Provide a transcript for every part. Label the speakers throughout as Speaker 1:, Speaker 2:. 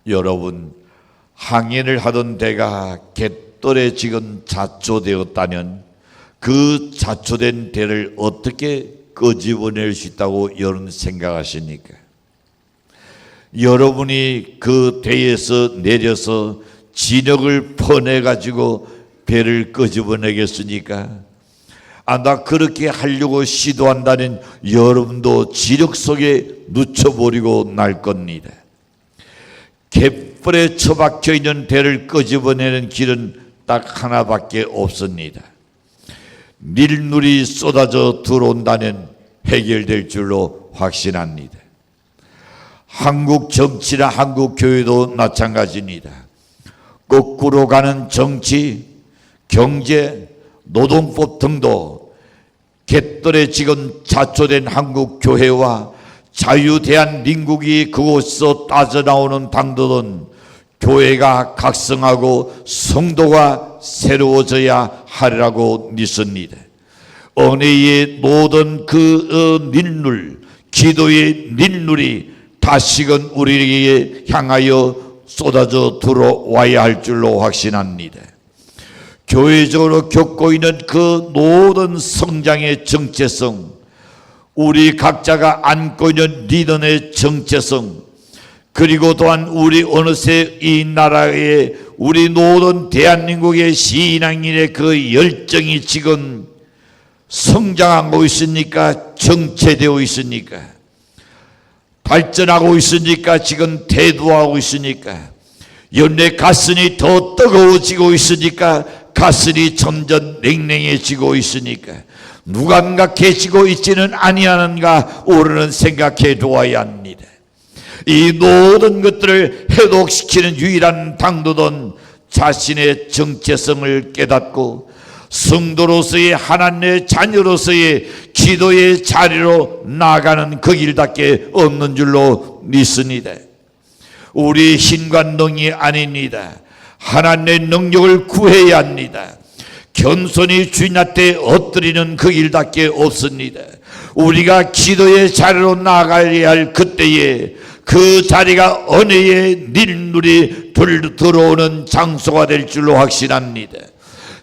Speaker 1: 여러분, 항해를 하던 배가 갯벌에 지금 자초되었다면 그 자초된 배를 어떻게 끄집어낼 수 있다고 여러분 생각하십니까? 여러분이 그 배에서 내려서 진흙을 퍼내가지고 배를 끄집어내겠습니까? 나 그렇게 하려고 시도한다면 여러분도 진흙 속에 묻혀버리고 날 겁니다. 갯벌에 처박혀 있는 배를 끄집어내는 길은 딱 하나밖에 없습니다. 밀물이 쏟아져 들어온다면 해결될 줄로 확신합니다. 한국 정치나 한국 교회도 마찬가지입니다. 거꾸로 가는 정치, 경제, 노동법 등도 갯벌에 지금 자초된 한국 교회와 자유대한민국이 그곳에서 따져나오는 당도는 교회가 각성하고 성도가 새로워져야 하리라고 믿습니다. 은혜의 모든 그 밀물, 기도의 밀물이 다시금 우리에게 향하여 쏟아져 들어와야 할 줄로 확신합니다. 교회적으로 겪고 있는 그 모든 성장의 정체성, 우리 각자가 안고 있는 리더의 정체성, 그리고 또한 우리 어느새 이 나라에 우리 모든 대한민국의 신앙인의 그 열정이 지금 성장하고 있으니까, 정체되어 있으니까, 발전하고 있으니까, 지금 대두하고 있으니까, 연내 가슴이 더 뜨거워지고 있으니까, 가슴이 점점 냉랭해지고 있으니까, 무감각해지고 있지는 아니하는가 오르는 생각해 두어야 합니다. 이 모든 것들을 해독시키는 유일한 당도는 자신의 정체성을 깨닫고 성도로서의 하나님의 자녀로서의 기도의 자리로 나아가는 그 길밖에 없는 줄로 믿습니다. 우리 힘과 능이 아닙니다. 하나님의 능력을 구해야 합니다. 겸손히 주님 앞에 엎드리는 그 일밖에 없습니다. 우리가 기도의 자리로 나아가야 할 그때에 그 자리가 은혜의 밀물이 들어오는 장소가 될 줄로 확신합니다.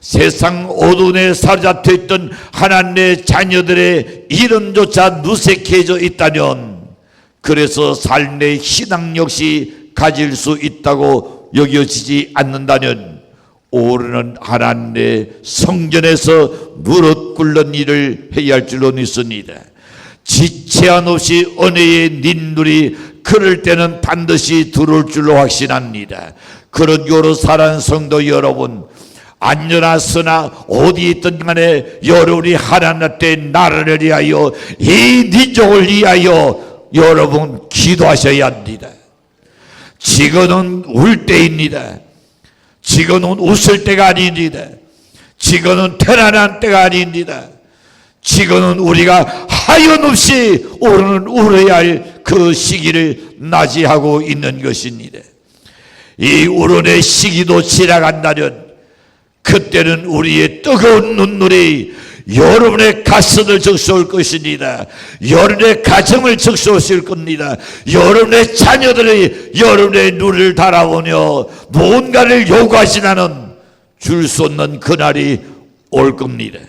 Speaker 1: 세상 어둠에 사로잡혀 있던 하나님의 자녀들의 이름조차 누색해져 있다면, 그래서 삶의 신앙 역시 가질 수 있다고 여겨지지 않는다면 오르는 하나님의 성전에서 무릎 꿇는 일을 해야 할 줄로 믿습니다. 지체한 없이 은혜의 민물이 그럴 때는 반드시 들어올 줄로 확신합니다. 그런 교로 살아가는 성도 여러분, 안전하 쓰나 어디 있든 간에 여러분이 하나님 앞에 나라를 위하여, 이 민족을 위하여 여러분 기도하셔야 합니다. 지금은 울 때입니다. 지금은 웃을 때가 아닙니다. 지금은 편안한 때가 아닙니다. 지금은 우리가 하염없이 오르는 울어야 할 그 시기를 맞이하고 있는 것입니다. 이 울음의 시기도 지나간다면 그때는 우리의 뜨거운 눈물이 여러분의 가슴을 적셔올 것입니다. 여러분의 가정을 적셔오실 겁니다. 여러분의 자녀들이 여러분의 눈을 달아오며 무언가를 요구하시나는 줄 수 없는 그날이 올 겁니다.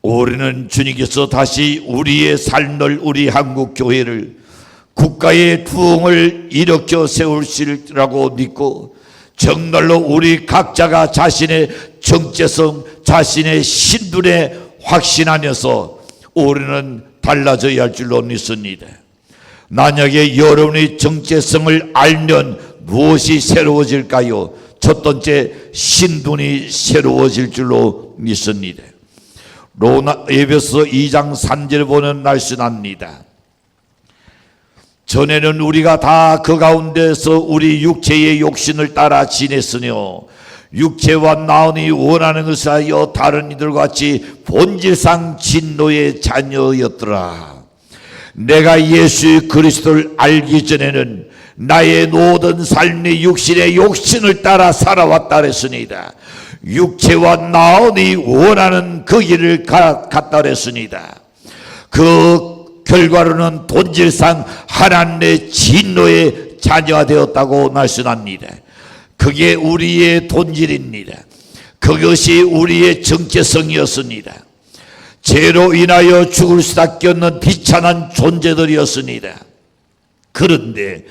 Speaker 1: 올해는 주님께서 다시 우리의 삶을, 우리 한국 교회를 국가의 부흥을 일으켜 세우시리라고 믿고, 정말로 우리 각자가 자신의 정체성, 자신의 신분에 확신하면서 올해는 달라져야 할 줄로 믿습니다. 만약에 여러분의 정체성을 알면 무엇이 새로워질까요? 첫 번째, 신분이 새로워질 줄로 믿습니다. 에베소 2장 3절 보는 말씀합니다. 전에는 우리가 다 그 가운데서 우리 육체의 욕심을 따라 지냈으며 육체와 마음이 원하는 것을 하여 다른 이들과 같이 본질상 진노의 자녀였더라. 내가 예수 그리스도를 알기 전에는 나의 모든 삶의 육신의 욕심을 따라 살아왔다 그랬습니다. 육체와 마음이 원하는 그 길을 갔다 그랬습니다. 그 결과로는 본질상 하나님의 진노의 자녀가 되었다고 말씀합니다. 그게 우리의 본질입니다. 그것이 우리의 정체성이었습니다. 죄로 인하여 죽을 수밖에 없는 비참한 존재들이었습니다. 그런데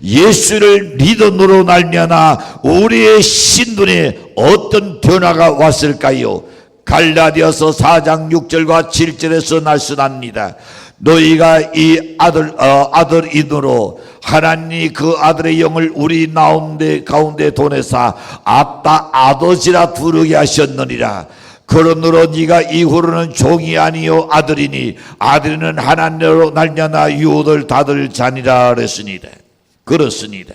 Speaker 1: 예수를 믿음으로 말미암아 우리의 신분에 어떤 변화가 왔을까요? 갈라디아서 4장 6절과 7절에서 말씀합니다. 너희가 이 아들이므로 하나님이 그 아들의 영을 우리 가운데 보내사 아빠 아버지라 부르게 하셨느니라. 그러므로 네가 이후로는 종이 아니요 아들이니 아들은 하나님으로 말미암아 유오들 다들 자니라 그랬습니다. 그렇습니다.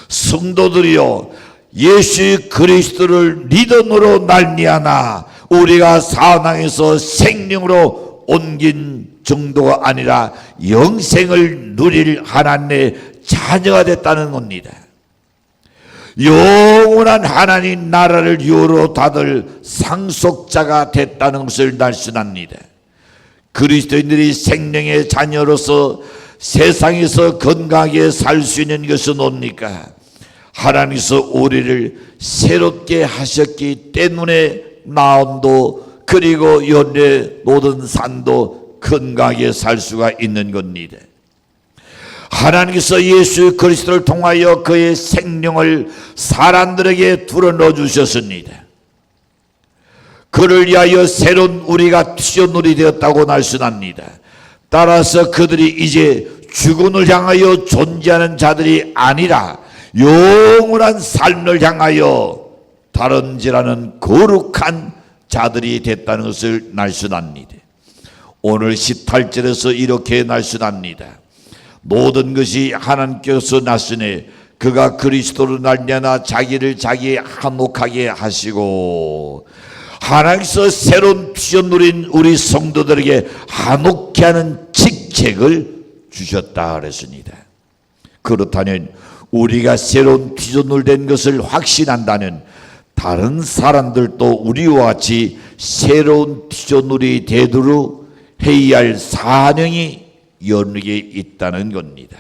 Speaker 1: 성도들이요, 예수 그리스도를 믿음으로 말미암아 우리가 사망에서 생명으로 옮긴 정도가 아니라 영생을 누릴 하나님의 자녀가 됐다는 겁니다. 영원한 하나님 나라를 유로 다들 상속자가 됐다는 것을 말씀합니다. 그리스도인들이 생명의 자녀로서 세상에서 건강하게 살 수 있는 것은 뭡니까? 하나님께서 우리를 새롭게 하셨기 때문에 마음도 그리고 연내 모든 산도 건강하게 살 수가 있는 겁니다. 하나님께서 예수 그리스도를 통하여 그의 생명을 사람들에게 불어넣어 주셨습니다. 그를 위하여 새로운 우리가 피조물이 되었다고 말씀합니다. 따라서 그들이 이제 죽음을 향하여 존재하는 자들이 아니라 영원한 삶을 향하여 다름질하는 거룩한 자들이 됐다는 것을 말씀합니다. 오늘 18절에서 이렇게 말씀합니다. 모든 것이 하나님께서 나시네 그가 그리스도로 말미암아 자기를 자기의 한몫하게 하시고 하나님께서 새로운 피조물인 우리 성도들에게 한몫케 하는 직책을 주셨다 그랬습니다. 그렇다면 우리가 새로운 피조물 된 것을 확신한다면 다른 사람들도 우리와 같이 새로운 피조물이 되도록 해야 할 사명이 여러분에게 있다는 겁니다.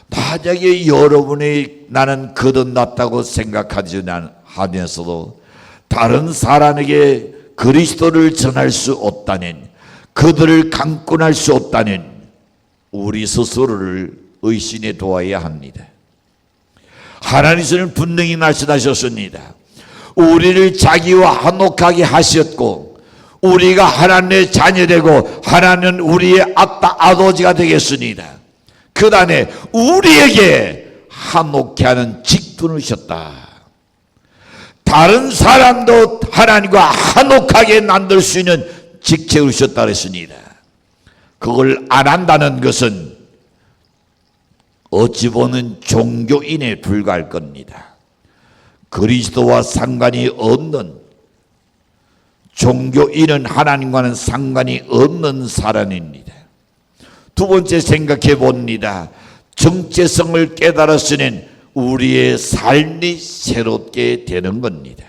Speaker 1: 만약에 여러분이 나는 거듭났다고 생각하지 하면서도 다른 사람에게 그리스도를 전할 수 없다면, 그들을 강권할 수 없다면 우리 스스로를 의심해 도와야 합니다. 하나님께서는 분명히 말씀하셨습니다. 우리를 자기와 한몫하게 하셨고 우리가 하나님의 자녀되고 하나님은 우리의 아빠 아버지가 되겠습니다. 그 다음에 우리에게 한몫케 하는 직분을 주셨다. 다른 사람도 하나님과 한몫하게 만들 수 있는 직책을 주셨다 그랬습니다. 그걸 안 한다는 것은 어찌 보면 종교인에 불과할 겁니다. 그리스도와 상관이 없는, 종교인은 하나님과는 상관이 없는 사람입니다. 두 번째 생각해 봅니다. 정체성을 깨달았으니 우리의 삶이 새롭게 되는 겁니다.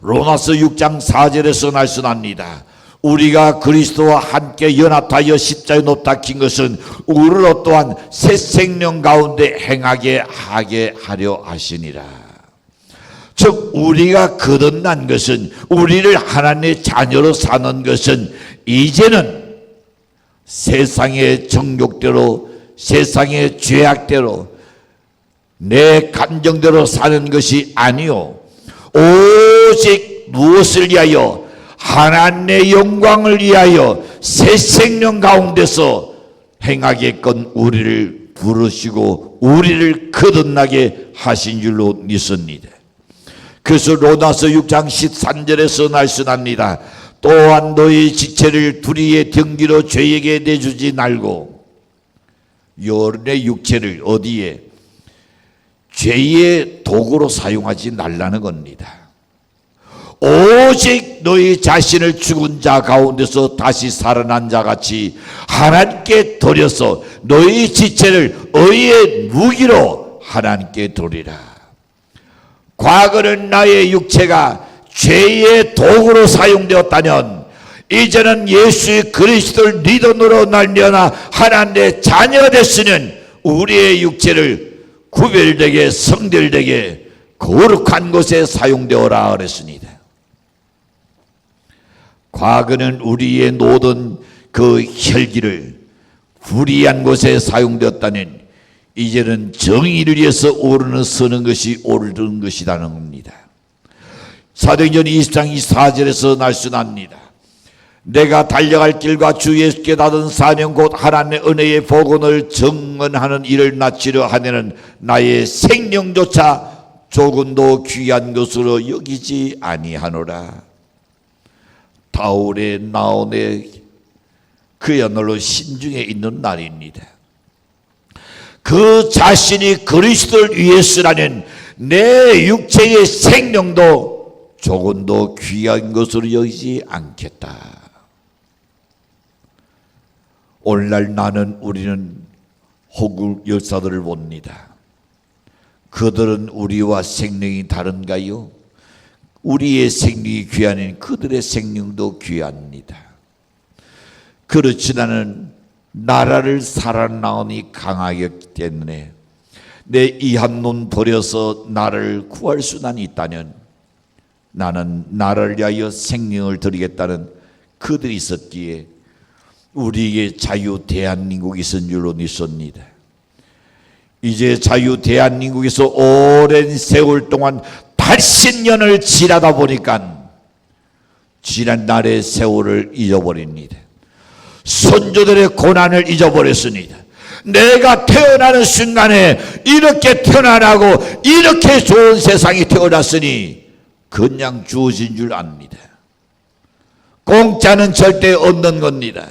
Speaker 1: 로마서 6장 4절에서 말씀합니다. 우리가 그리스도와 함께 연합하여 십자가에 못 박힌 것은 우리로 또한 새 생명 가운데 행하게 하게 하려 하시니라. 즉 우리가 거듭난 것은, 우리를 하나님의 자녀로 사는 것은 이제는 세상의 정욕대로, 세상의 죄악대로, 내 감정대로 사는 것이 아니요 오직 무엇을 위하여? 하나님의 영광을 위하여 새 생명 가운데서 행하게끔 우리를 부르시고 우리를 거듭나게 하신 줄로 믿습니다. 그래서 로마서 6장 13절에서 말씀합니다. 또한 너희 지체를 불의의 등기로 죄에게 내주지 말고, 여러분의 육체를 어디에? 죄의 도구로 사용하지 말라는 겁니다. 오직 너희 자신을 죽은 자 가운데서 다시 살아난 자 같이 하나님께 드려서 너희 지체를 의의 무기로 하나님께 드리라. 과거는 나의 육체가 죄의 도구로 사용되었다면 이제는 예수 그리스도를 믿음으로 날려나 하나님의 자녀가 됐으면 우리의 육체를 구별되게 성결되게 거룩한 곳에 사용되어라 그랬습니다. 과거는 우리의 모든 그 혈기를 불의한 곳에 사용되었다는, 이제는 정의를 위해서 오르는 서는 것이 옳은 것이라는 겁니다. 사도행전 20장 24절에서 날순합니다. 내가 달려갈 길과 주 예수께 받은 사명 곧 하나님의 은혜의 복음을 증언하는 일을 마치려 하면은 나의 생명조차 조금도 귀한 것으로 여기지 아니하노라. 바울의 나온의 그야말로 신중에 있는 날입니다. 그 자신이 그리스도를 위해서라는 내 육체의 생명도 조금도 귀한 것으로 여기지 않겠다. 오늘날 우리는 호국 열사들을 봅니다. 그들은 우리와 생명이 다른가요? 우리의 생명이 귀하니 그들의 생명도 귀합니다. 그렇지만은 나라를 살아나오니 강하기 때문에 내 이 한 눈 버려서 나를 구할 수는 있다면 나는 나를 위하여 생명을 드리겠다는 그들이 있었기에 우리에게 자유 대한민국이 있은 줄로 믿습니다. 이제 자유 대한민국에서 오랜 세월 동안 80년을 지나다 보니까 지난 날의 세월을 잊어버립니다. 선조들의 고난을 잊어버렸습니다. 내가 태어나는 순간에 이렇게 태어나고 이렇게 좋은 세상이 태어났으니 그냥 주어진 줄 압니다. 공짜는 절대 없는 겁니다.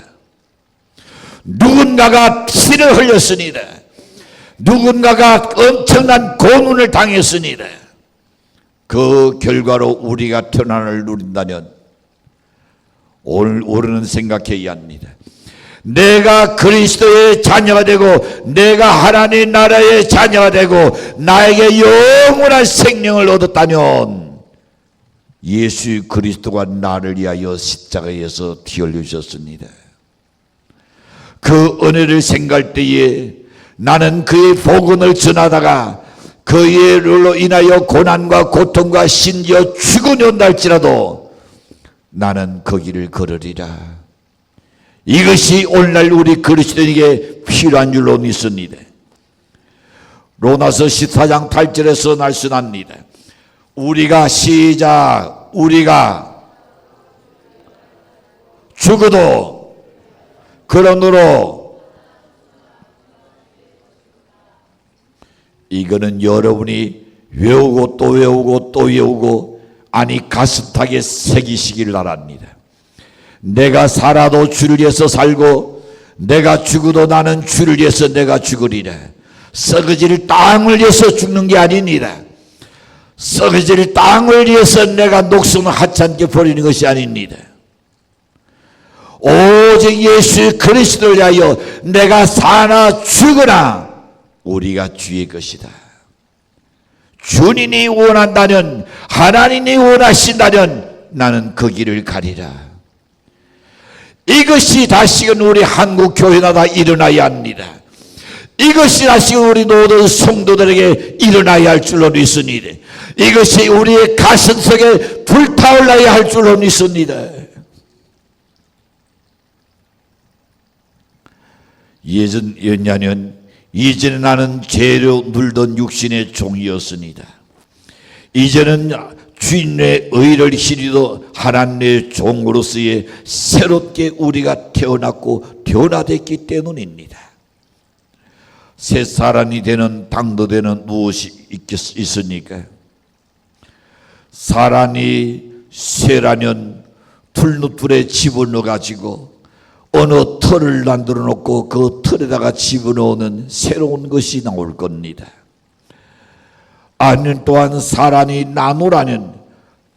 Speaker 1: 누군가가 피를 흘렸습니다. 누군가가 엄청난 고문을 당했습니다. 그 결과로 우리가 태어남을 누린다면 오늘은 생각해야 합니다. 내가 그리스도의 자녀가 되고 내가 하나님의 나라의 자녀가 되고 나에게 영원한 생명을 얻었다면 예수 그리스도가 나를 위하여 십자가에서 피 흘리셨습니다. 그 은혜를 생각할 때에 나는 그의 복음을 전하다가 그의로 인하여 고난과 고통과 심지어 죽음이 온달지라도 나는 그 길을 걸으리라. 이것이 오늘날 우리 그리스도인에게 필요한 줄로 믿습니다. 로마서 14장 8절에서 말씀합니다. 우리가 죽어도 그러므로 이거는 여러분이 외우고 또 외우고 또 외우고 아니 가슴팍에 새기시길 바랍니다. 내가 살아도 주를 위해서 살고 내가 죽어도 나는 주를 위해서 내가 죽으리라. 썩어질 땅을 위해서 죽는 게 아닙니다. 썩어질 땅을 위해서 내가 목숨을 하찮게 버리는 것이 아닙니다. 오직 예수 그리스도를 위하여 내가 사나 죽으나 우리가 주의 것이다. 주님이 원한다면 하나님이 원하신다면 나는 그 길을 가리라. 이것이 다시금 우리 한국 교회마다 일어나야 합니다. 이것이 다시금 우리 모든 성도들에게 일어나야 할 줄로 믿습니다. 이것이 우리의 가슴속에 불타올라야 할 줄로 믿습니다. 예전에는 이전에 나는 죄로 물던 육신의 종이었습니다. 이제는 주인의 의를 실리도 하나님의 종으로서의 새롭게 우리가 태어났고 변화됐기 때문입니다. 새 사람이 되는 당도되는 무엇이 있습니까? 사람이 쇠라면 풀무불에 집어넣어 가지고 어느 틀을 만들어 놓고 그 틀에다가 집어넣는 새로운 것이 나올 겁니다. 아니면 또한 사람이 나무라면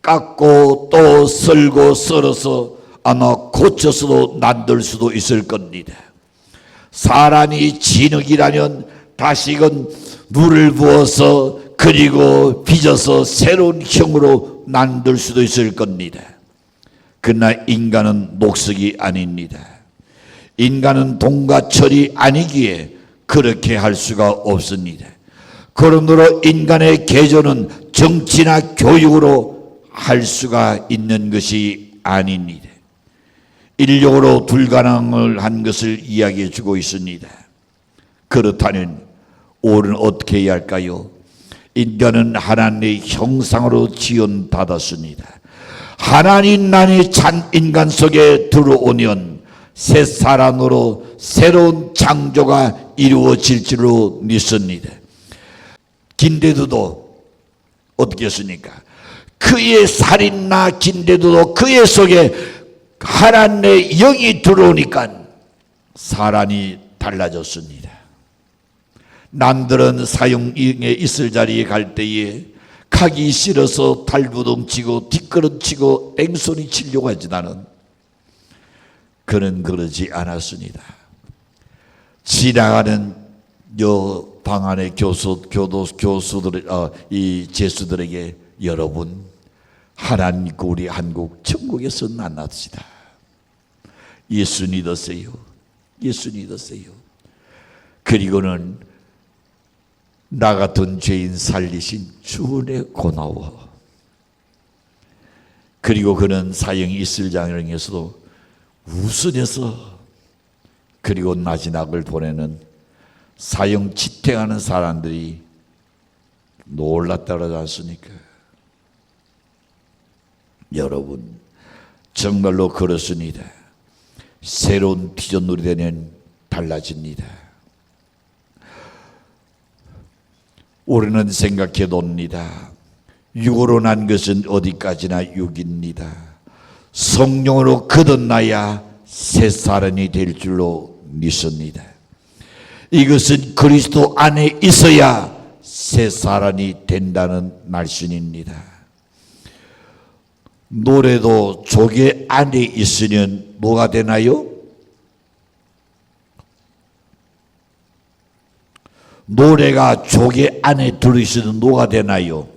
Speaker 1: 깎고 또 썰고 썰어서 아마 고쳐서도 만들 수도 있을 겁니다. 사람이 진흙이라면 다시금 물을 부어서 그리고 빚어서 새로운 형으로 만들 수도 있을 겁니다. 그러나 인간은 녹색이 아닙니다. 인간은 동과 철이 아니기에 그렇게 할 수가 없습니다. 그러므로 인간의 개조는 정치나 교육으로 할 수가 있는 것이 아닙니다. 인력으로 불가능을 한 것을 이야기해 주고 있습니다. 그렇다면 우리는 어떻게 해야 할까요? 인간은 하나님의 형상으로 지원받았습니다. 하나님만이 참 인간 속에 들어오면 새 사람으로 새로운 창조가 이루어질 줄로 믿습니다. 긴데도도 어떻게 했습니까? 그의 살인나 긴데도도 그의 속에 하나님의 영이 들어오니까 사람이 달라졌습니다. 남들은 사형에 있을 자리에 갈 때에 가기 싫어서 달부동 치고 뒷걸음 치고 뺑소니 치려고 하지만은 그는 그러지 않았습니다. 지나가는 방 안의 교수들, 이 제수들에게 여러분 하나님 믿고 우리 한국 천국에서 만납시다. 예수 믿으세요. 예수 믿으세요. 그리고는 나 같은 죄인 살리신 주의 고나워. 그리고 그는 사형이 있을 장에서도 우선해서 그리고 마지막을 보내는 사형 지탱하는 사람들이 놀랐다 그러지 않습니까? 여러분 정말로 그렇습니다. 새로운 비전으로 되면 달라집니다. 우리는 생각해 봅니다. 육으로 난 것은 어디까지나 육입니다. 성령으로 거듭나야 새 사람이 될 줄로 믿습니다. 이것은 그리스도 안에 있어야 새 사람이 된다는 말씀입니다. 노래도 조개 안에 있으면 뭐가 되나요? 노래가 조개 안에 들어있으면 뭐가 되나요?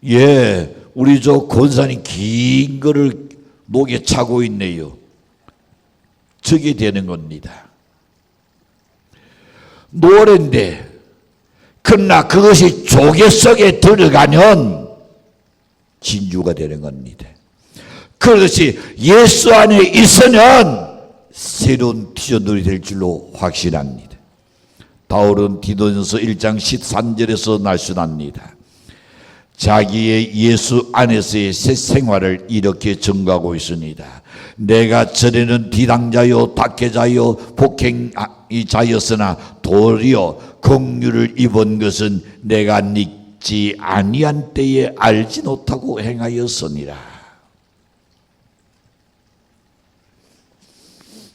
Speaker 1: 예, 우리 저 권사님 긴 거를 목에 차고 있네요. 저게 되는 겁니다. 노래인데 그러나 그것이 조개 속에 들어가면 진주가 되는 겁니다. 그것이 예수 안에 있으면 새로운 피조물이 될 줄로 확신합니다. 바울은 디도전서 1장 13절에서 말씀합니다. 자기의 예수 안에서의 새 생활을 이렇게 증거하고 있습니다. 내가 전에는 비당자요 박해자요 폭행자였으나 도리어 긍휼을 입은 것은 내가 믿지 아니한 때에 알지 못하고 행하였으니라.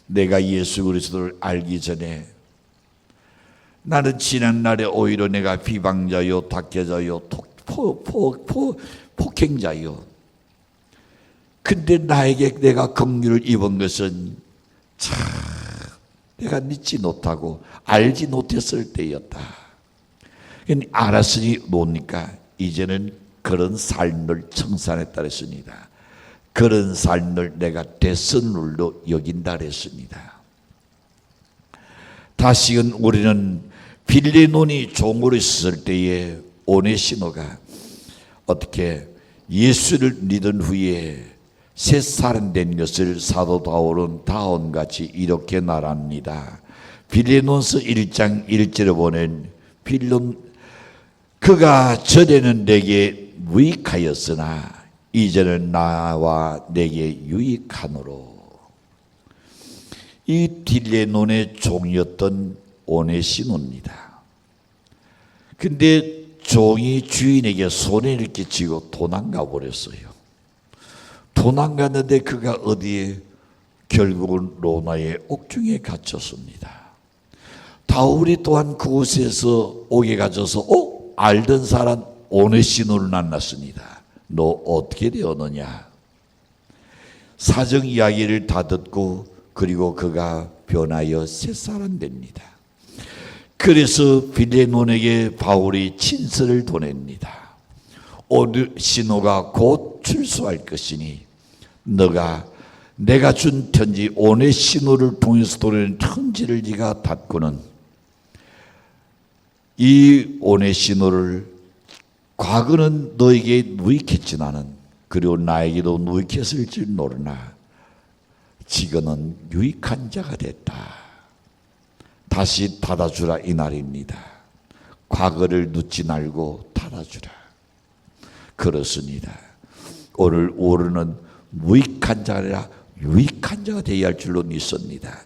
Speaker 1: 내가 예수 그리스도를 알기 전에 나는 지난날에 오히려 내가 비방자요 박해자요 폭행자요. 근데 나에게 내가 긍휼을 입은 것은 참 내가 믿지 못하고 알지 못했을 때였다. 알았으니 뭡니까? 이제는 그런 삶을 청산했다 했습니다. 그런 삶을 내가 대선물로 여긴다 했습니다. 다시금 우리는 빌레몬이 종으로 있을 때에 오네시모가 어떻게 예수를 믿은 후에 새 사람 된 것을 사도 바울은 다음같이 이렇게 말합니다. 빌레몬서 1장 1절에 보면 그가 전에는 내게 무익하였으나 이제는 나와 내게 유익하노로. 이 빌레몬의 종이었던 오네시모입니다. 근데 종이 주인에게 손해를 끼치고 도망가 버렸어요. 도망갔는데 그가 어디에? 결국은 로마의 옥중에 갇혔습니다. 바울이 또한 그곳에서 옥에 갇혀서 알던 사람 오네시모를 만났습니다. 너 어떻게 되었느냐? 사정 이야기를 다 듣고 그리고 그가 변하여 새 사람 됩니다. 그래서 빌레몬에게 바울이 친서를 보냅니다. 오네시모가 곧 출소할 것이니 너가 내가 준 편지 오네시모를 통해서 도래는 편지를 네가 닫고는 이 오네시모를 과거는 너에게 누익했지만은 그리고 나에게도 누익했을지 모르나 지금은 유익한 자가 됐다. 다시 닫아주라 이 말입니다. 과거를 묻지 말고 닫아주라. 그렇습니다. 오늘 우리는 무익한 자가 아니라 유익한 자가 되어야 할 줄로 믿습니다.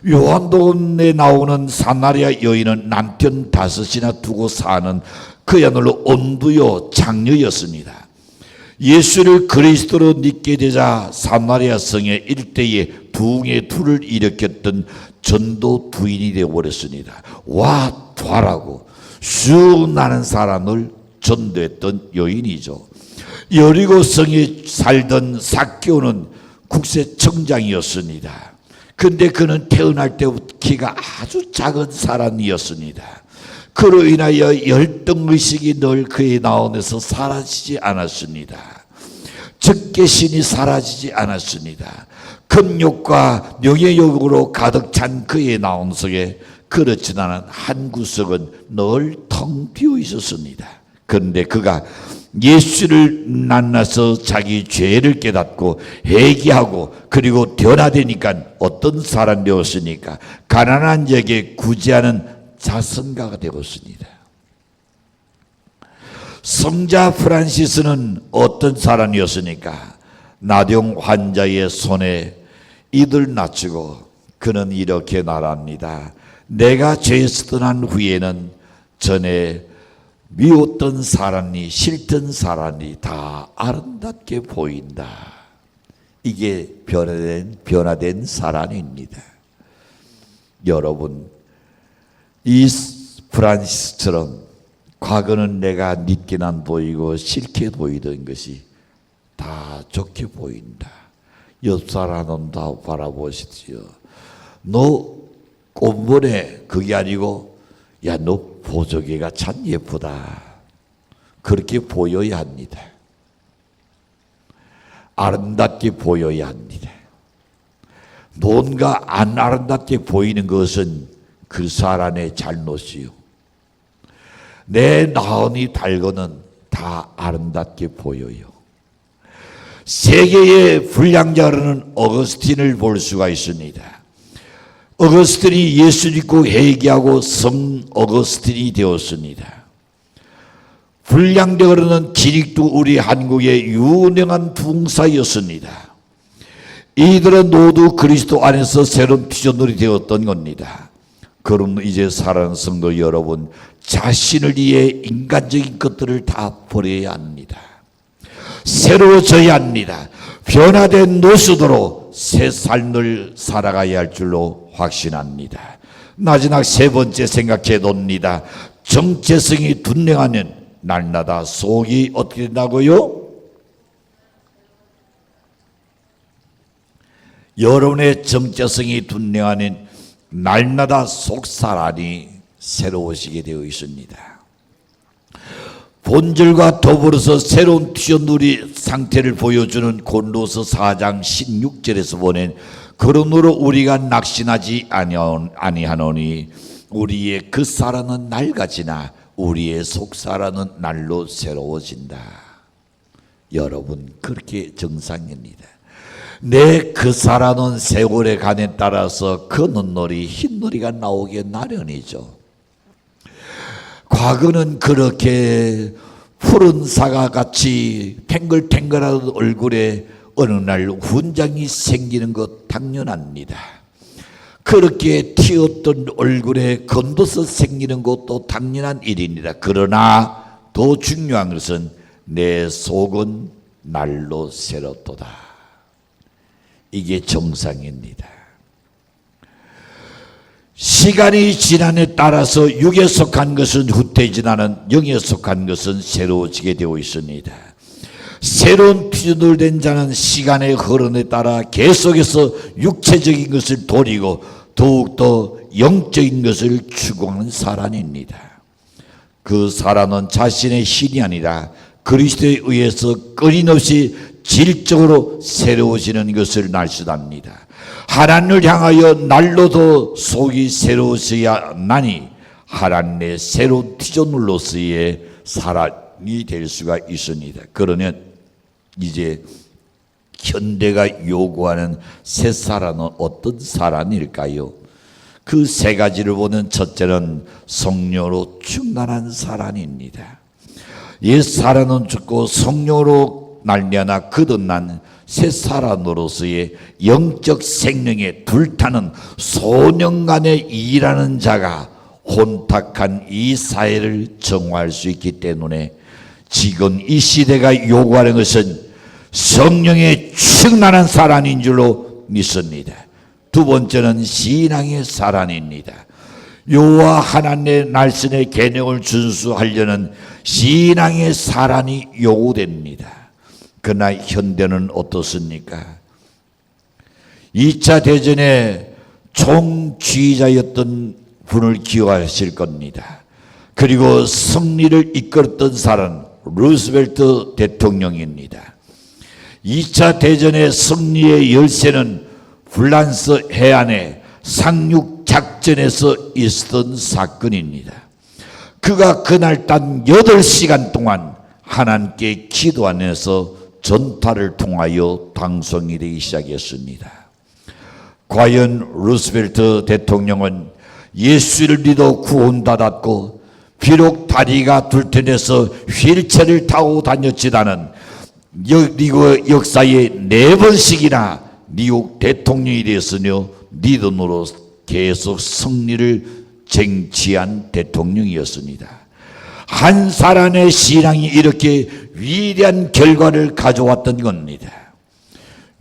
Speaker 1: 요한복음에 나오는 사마리아 여인은 남편 5이나 두고 사는 그야말로 엄두요 장녀였습니다. 예수를 그리스도로 믿게 되자 사마리아 성의 일대에 부흥의 둘을 일으켰던 전도 부인이 되어버렸습니다. 와 봐라고 쑥 나는 사람을 전도했던 여인이죠. 여리고 성에 살던 삭개오는 국세청장이었습니다. 근데 그는 태어날 때부터 키가 아주 작은 사람이었습니다. 그로 인하여 열등의식이 늘 그의 마음에서 사라지지 않았습니다. 적개심이 사라지지 않았습니다. 금욕과 명예욕으로 가득 찬 그의 마음 속에 그렇지 않은 한 구석은 늘 텅 비어 있었습니다. 그런데 그가 예수를 만나서 자기 죄를 깨닫고 회개하고 그리고 변화되니까 어떤 사람이 되었으니까 가난한 자에게 구제하는 자선가가 되었습니다. 성자 프란시스는 어떤 사람이었습니까? 나병 환자의 손에 이들 낮추고 그는 이렇게 말합니다. 내가 죄에서 떠난 후에는 전에 미웠던 사람이 싫던 사람이 다 아름답게 보인다. 이게 변화된 사람입니다. 여러분, 이 프란시스처럼 과거는 내가 믿긴 안 보이고 싫게 보이던 것이 다 좋게 보인다. 옆 사람은 다 바라보십시오. 너 꽃보네 그게 아니고 야 너 보조개가 참 예쁘다. 그렇게 보여야 합니다. 아름답게 보여야 합니다. 뭔가 안 아름답게 보이는 것은 그 사람의 잘못이요. 내 나은이 달고는 다 아름답게 보여요. 세계의 불량자로는 어거스틴을 볼 수가 있습니다. 어거스틴이 예수 믿고 회개하고 성 어거스틴이 되었습니다. 불량자로는 기릭도 우리 한국의 유명한 부흥사였습니다. 이들은 모두 그리스도 안에서 새로운 피조물이 되었던 겁니다. 그럼 이제 사랑하는 성도 여러분, 자신을 위해 인간적인 것들을 다 버려야 합니다. 새로워져야 합니다. 변화된 모습으로 새 삶을 살아가야 할 줄로 확신합니다. 마지막 세 번째 생각해 봅니다. 정체성이 둔행하면 날마다 속이 어떻게 된다고요? 여러분의 정체성이 둔행하면 날마다 속사람이 새로워지게 되어 있습니다. 본질과 더불어서 새로운 피조물의 상태를 보여주는 고린도서 4장 16절에서 보낸 그러므로 우리가 낙심하지 아니하노니 우리의 그 사람은 낡아지나 우리의 속사람은 날로 새로워진다. 여러분 그렇게 정상입니다. 내 그 사람은 세월의 간에 따라서 그 눈놀이 흰놀이가 나오게 나련이죠. 과거는 그렇게 푸른 사과같이 탱글탱글한 얼굴에 어느 날 훈장이 생기는 것 당연합니다. 그렇게 튀었던 얼굴에 검도서 생기는 것도 당연한 일입니다. 그러나 더 중요한 것은 내 속은 날로 새롭도다. 이게 정상입니다. 시간이 지남에 따라서 육에 속한 것은 후퇴지나는 영에 속한 것은 새로워지게 되어 있습니다. 새로운 피조물 된 자는 시간의 흐름에 따라 계속해서 육체적인 것을 버리고 더욱더 영적인 것을 추구하는 사람입니다. 그 사람은 자신의 신이 아니라 그리스도에 의해서 끊임없이 질적으로 새로워지는 것을 날수답니다. 하나님을 향하여 날로도 속이 새로워져야 나니 하나님의 새로운 피조물로서의 사람이 될 수가 있습니다. 그러면 이제 현대가 요구하는 새 사람은 어떤 사람일까요? 그 세 가지를 보는 첫째는 성령으로 충만한 사람입니다. 옛 사람은 죽고 성령으로 말미암아 거듭난 새 사람으로서의 영적 생명에 불타는 소년간에 일하는 자가 혼탁한 이 사회를 정화할 수 있기 때문에 지금 이 시대가 요구하는 것은 성령에 충만한 사람인 줄로 믿습니다. 두 번째는 신앙의 사람입니다. 여호와 하나님의 날선의 계명을 준수하려는 신앙의 사람이 요구됩니다. 그러나 현대는 어떻습니까? 2차 대전에 총지휘자였던 분을 기억하실 겁니다. 그리고 승리를 이끌었던 사람 루스벨트 대통령입니다. 2차 대전의 승리의 열쇠는 프랑스 해안의 상륙작전에서 있었던 사건입니다. 그가 그날 단 8시간 동안 하나님께 기도하면서 전파를 통하여 방송이 되기 시작했습니다. 과연 루스벨트 대통령은 예수를 믿어 구원받았고 비록 다리가 불편해서 휠체어를 타고 다녔지만은 미국 역사에 4번씩이나 미국 대통령이 되었으며 믿음으로 계속 승리를 쟁취한 대통령이었습니다. 한 사람의 신앙이 이렇게 위대한 결과를 가져왔던 겁니다.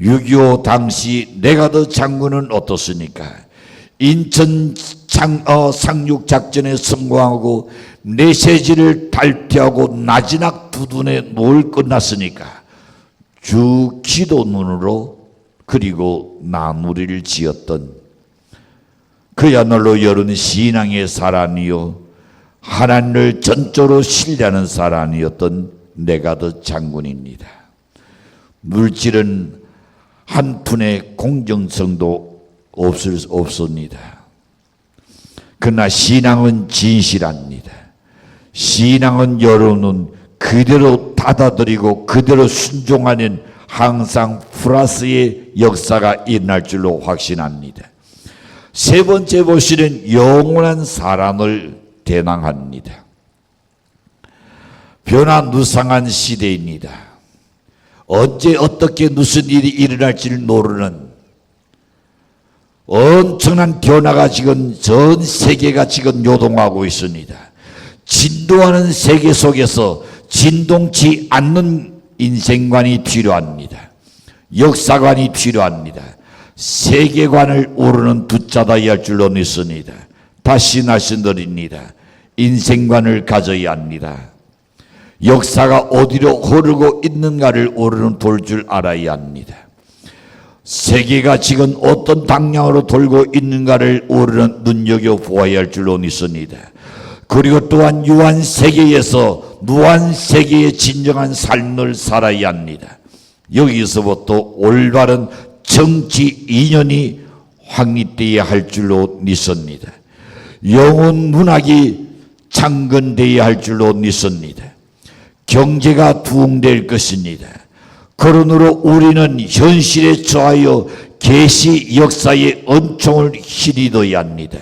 Speaker 1: 6.25 당시 네가드 장군은 어떻습니까? 인천 상륙작전에 성공하고 메시지를 발표하고 나지막 두둔에 노을 끝났으니까 주 기도문으로 그리고 마무리를 지었던 그야말로 여러분 신앙의 사람이요 하나님을 전적으로 신뢰하는 사람이었던 네가드 장군입니다. 물질은 한 푼의 공정성도 없습니다. 그러나 신앙은 진실합니다. 신앙은 여러분은 그대로 받아들이고 그대로 순종하는 항상 플러스의 역사가 일어날 줄로 확신합니다. 세 번째 보시는 영원한 사랑을 대항합니다. 변화무쌍한 시대입니다. 언제 어떻게 무슨 일이 일어날지를 모르는 엄청난 변화가 지금 전 세계가 지금 요동하고 있습니다. 진동하는 세계 속에서 진동치 않는 인생관이 필요합니다. 역사관이 필요합니다. 세계관을 오르는 붙잡아야 할 줄로 믿습니다. 다시 말씀드립니다. 인생관을 가져야 합니다. 역사가 어디로 흐르고 있는가를 오르는 돌 줄 알아야 합니다. 세계가 지금 어떤 방향으로 돌고 있는가를 오르는 눈여겨보아야 할 줄로 믿습니다. 그리고 또한 유한 세계에서 무한 세계의 진정한 삶을 살아야 합니다. 여기서부터 올바른 정치 인연이 확립되어야 할 줄로 믿습니다. 영혼 문학이 창건되어야 할 줄로 믿습니다. 경제가 부흥될 것입니다. 그러므로 우리는 현실에 처하여 계시 역사의 은총을 힘입어야 합니다.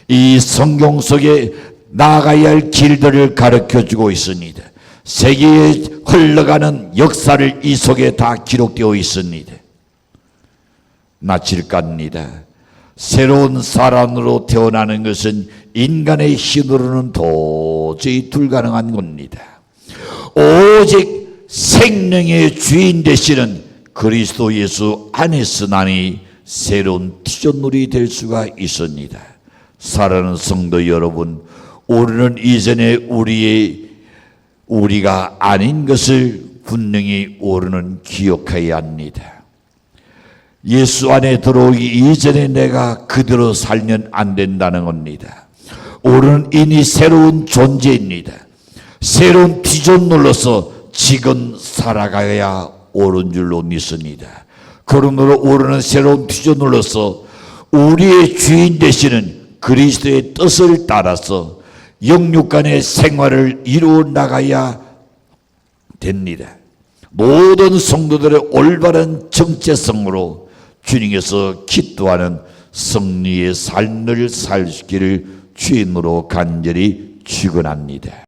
Speaker 1: 이 성경 속에 나아가야 할 길들을 가르쳐주고 있습니다. 세계에 흘러가는 역사를 이 속에 다 기록되어 있습니다. 마칠까 합니다. 새로운 사람으로 태어나는 것은 인간의 힘으로는 도저히 불가능한 겁니다. 오직 생명의 주인 되시는 그리스도 예수 안에서만이 새로운 피조물이 될 수가 있습니다. 사랑하는 성도 여러분, 우리는 이전에 우리가 아닌 것을 분명히 우리는 기억해야 합니다. 예수 안에 들어오기 이전에 내가 그대로 살면 안 된다는 겁니다. 우리는 이미 새로운 존재입니다. 새로운 피조물로서 지금 살아가야 옳은 줄로 믿습니다. 그러므로 우리는 새로운 비전으로서 우리의 주인 되시는 그리스도의 뜻을 따라서 영육 간의 생활을 이루어 나가야 됩니다. 모든 성도들의 올바른 정체성으로 주님께서 기도하는 승리의 삶을 살기를 주임으로 간절히 축원합니다.